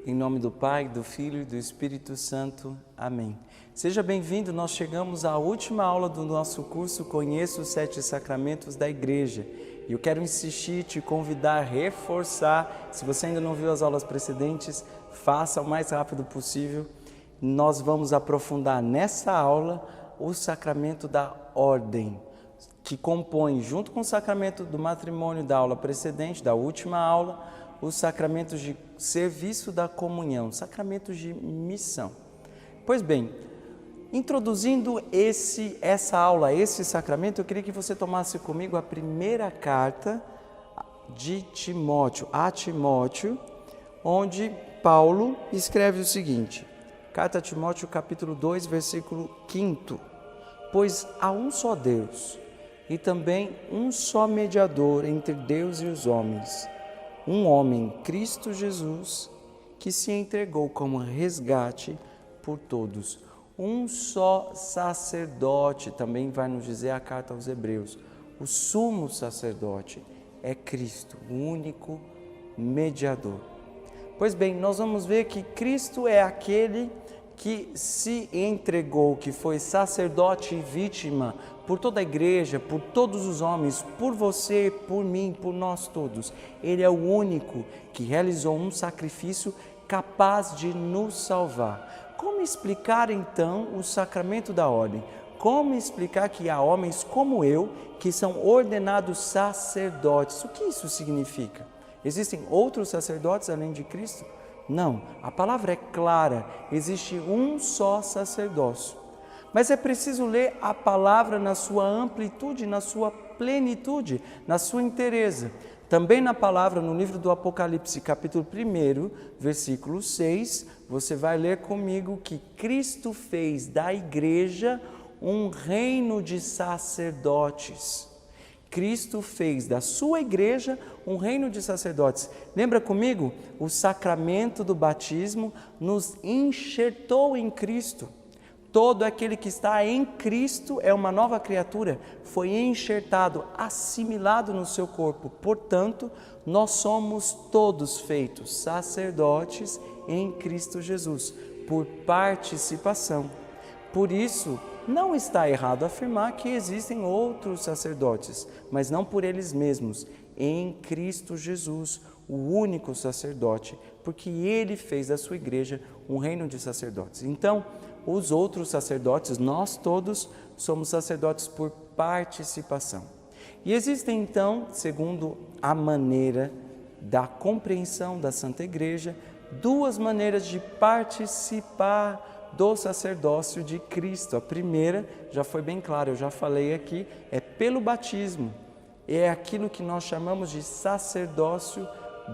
Em nome do Pai, do Filho e do Espírito Santo. Amém. Seja bem-vindo, nós chegamos à última aula do nosso curso Conheça os 7 Sacramentos da Igreja. E eu quero insistir, te convidar, reforçar, se você ainda não viu as aulas precedentes, faça o mais rápido possível. Nós vamos aprofundar nessa aula o sacramento da ordem, que compõe, junto com o sacramento do matrimônio da aula precedente, da última aula, os sacramentos de serviço da comunhão, sacramentos de missão. Pois bem, introduzindo essa aula, esse sacramento, eu queria que você tomasse comigo a primeira carta de Timóteo, a Timóteo, onde Paulo escreve o seguinte, carta a Timóteo, capítulo 2, versículo 5, pois há um só Deus e também um só mediador entre Deus e os homens, um homem, Cristo Jesus, que se entregou como resgate por todos. Um só sacerdote, também vai nos dizer a carta aos Hebreus. O sumo sacerdote é Cristo, o único mediador. Pois bem, nós vamos ver que Cristo é aquele que se entregou, que foi sacerdote e vítima por toda a igreja, por todos os homens, por você, por mim, por nós todos. Ele é o único que realizou um sacrifício capaz de nos salvar. Como explicar então o sacramento da ordem? Como explicar que há homens como eu que são ordenados sacerdotes? O que isso significa? Existem outros sacerdotes além de Cristo? Não, a palavra é clara, existe um só sacerdócio. Mas é preciso ler a palavra na sua amplitude, na sua plenitude, na sua inteireza. Também na palavra, no livro do Apocalipse, capítulo 1, versículo 6, você vai ler comigo que Cristo fez da igreja um reino de sacerdotes. Cristo fez da sua igreja um reino de sacerdotes. Lembra comigo? O sacramento do batismo nos enxertou em Cristo. Todo aquele que está em Cristo é uma nova criatura, foi enxertado, assimilado no seu corpo. Portanto, nós somos todos feitos sacerdotes em Cristo Jesus, por participação. Por isso, não está errado afirmar que existem outros sacerdotes, mas não por eles mesmos, em Cristo Jesus, o único sacerdote, porque Ele fez da sua igreja um reino de sacerdotes. Então, os outros sacerdotes, nós todos, somos sacerdotes por participação. E existem então, segundo a maneira da compreensão da Santa Igreja, duas maneiras de participar do sacerdócio de Cristo. A primeira, já foi bem clara, eu já falei aqui, é pelo batismo. É aquilo que nós chamamos de sacerdócio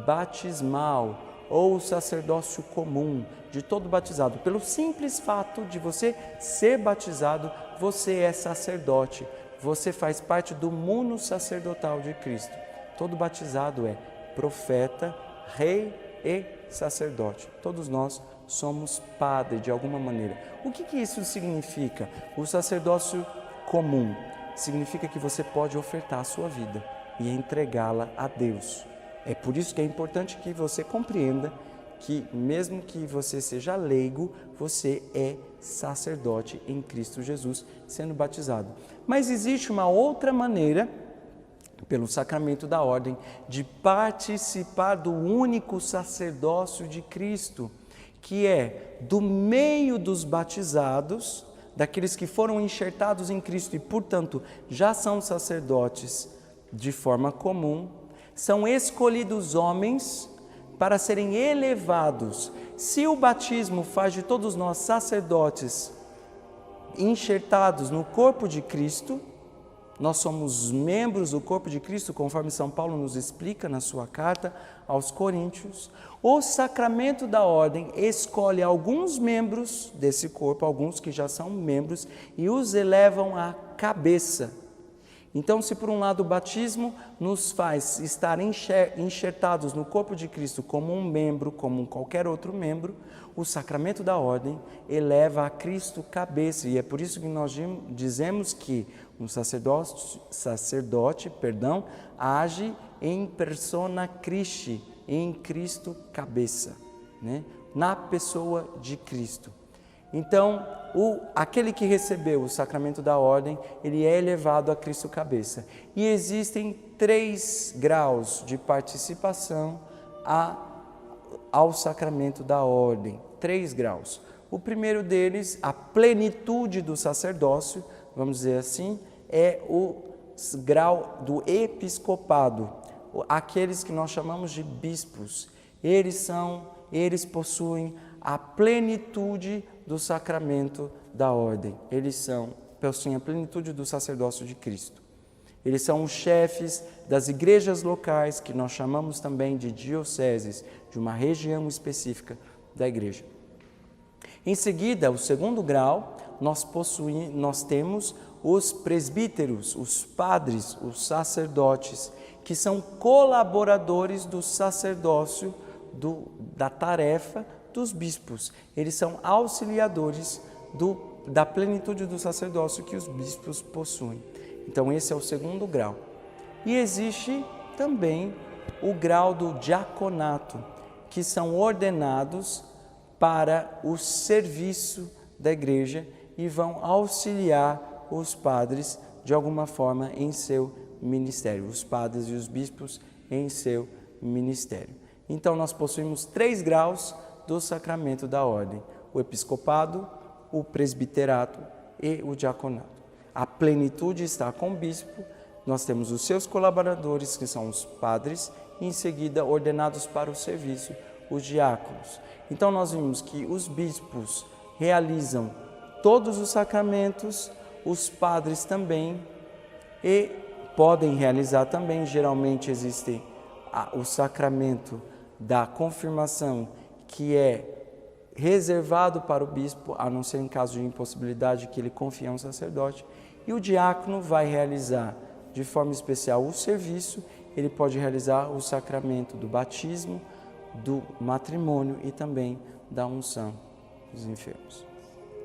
batismal, ou sacerdócio comum, de todo batizado. Pelo simples fato de você ser batizado, você é sacerdote. Você faz parte do mundo sacerdotal de Cristo. Todo batizado é profeta, rei e sacerdote. Todos nós somos padre de alguma maneira. O que isso significa? O sacerdócio comum significa que você pode ofertar a sua vida e entregá-la a Deus. É por isso que é importante que você compreenda que mesmo que você seja leigo, você é sacerdote em Cristo Jesus, sendo batizado. Mas existe uma outra maneira, pelo sacramento da ordem, de participar do único sacerdócio de Cristo, que é do meio dos batizados, daqueles que foram enxertados em Cristo e, portanto, já são sacerdotes de forma comum, são escolhidos homens para serem elevados. Se o batismo faz de todos nós sacerdotes enxertados no corpo de Cristo, nós somos membros do corpo de Cristo, conforme São Paulo nos explica na sua carta aos Coríntios. O sacramento da ordem escolhe alguns membros desse corpo, alguns que já são membros, e os elevam à cabeça. Então, se por um lado o batismo nos faz estar enxertados no corpo de Cristo como um membro, como qualquer outro membro, o sacramento da ordem eleva a Cristo cabeça. E é por isso que nós dizemos que um sacerdote, age em persona Christi, em Cristo cabeça. né? Na pessoa de Cristo. Então, aquele que recebeu o sacramento da ordem, ele é elevado a Cristo cabeça. E existem 3 graus de participação ao sacramento da ordem. 3 graus. O primeiro deles, a plenitude do sacerdócio, vamos dizer assim, é o grau do episcopado. Aqueles que nós chamamos de bispos. Eles possuem a plenitude do sacramento da ordem. Eles possuem a plenitude do sacerdócio de Cristo. Eles são os chefes das igrejas locais, que nós chamamos também de dioceses, de uma região específica da igreja. Em seguida, o segundo grau, nós temos os presbíteros, os padres, os sacerdotes, que são colaboradores do sacerdócio, da tarefa dos bispos. Eles são auxiliadores da plenitude do sacerdócio que os bispos possuem. Então esse é o segundo grau. E existe também o grau do diaconato, que são ordenados para o serviço da igreja e vão auxiliar os padres de alguma forma em seu ministério, os padres e os bispos em seu ministério. Então nós possuímos 3 graus do sacramento da ordem: o episcopado, o presbiterato e o diaconato. A plenitude está com o bispo, nós temos os seus colaboradores, que são os padres, e em seguida, ordenados para o serviço, os diáconos. Então nós vimos que os bispos realizam todos os sacramentos, os padres também, e podem realizar também. Geralmente existe o sacramento da confirmação, que é reservado para o bispo, a não ser em caso de impossibilidade que ele confie a um sacerdote, e o diácono vai realizar de forma especial o serviço. Ele pode realizar o sacramento do batismo, do matrimônio e também da unção dos enfermos.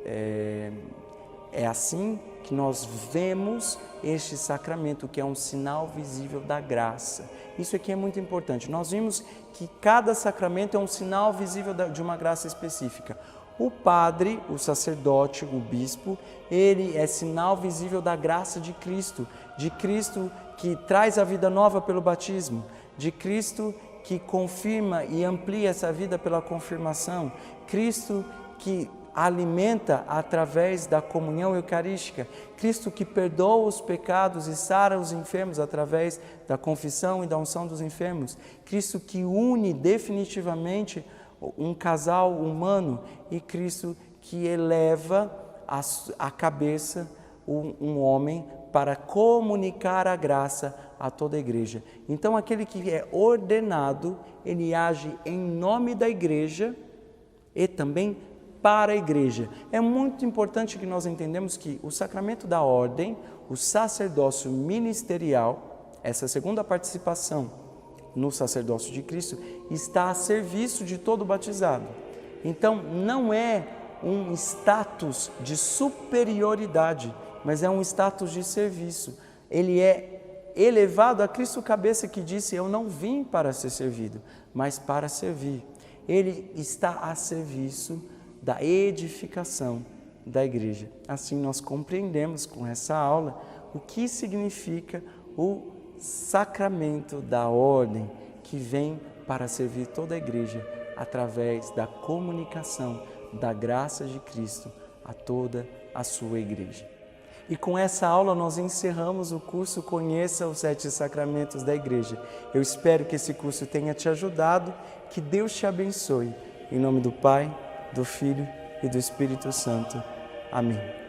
É assim que nós vemos este sacramento, que é um sinal visível da graça. Isso aqui é muito importante. Nós vimos que cada sacramento é um sinal visível de uma graça específica. O padre, o sacerdote, o bispo, ele é sinal visível da graça de Cristo que traz a vida nova pelo batismo, de Cristo que confirma e amplia essa vida pela confirmação, Cristo que alimenta através da comunhão eucarística, Cristo que perdoa os pecados e sara os enfermos através da confissão e da unção dos enfermos, Cristo que une definitivamente um casal humano, e Cristo que eleva a cabeça um homem para comunicar a graça a toda a igreja. Então aquele que é ordenado, ele age em nome da igreja e também para a igreja. É muito importante que nós entendamos que o sacramento da ordem, o sacerdócio ministerial, essa segunda participação no sacerdócio de Cristo, está a serviço de todo batizado. Então não é um status de superioridade, mas é um status de serviço. Ele é elevado a Cristo cabeça, que disse: eu não vim para ser servido, mas para servir. Ele está a serviço da edificação da igreja. Assim nós compreendemos com essa aula o que significa o sacramento da ordem, que vem para servir toda a igreja através da comunicação da graça de Cristo a toda a sua igreja. E com essa aula nós encerramos o curso Conheça os 7 Sacramentos da Igreja. Eu espero que esse curso tenha te ajudado, que Deus te abençoe. Em nome do Pai, do Filho e do Espírito Santo. Amém.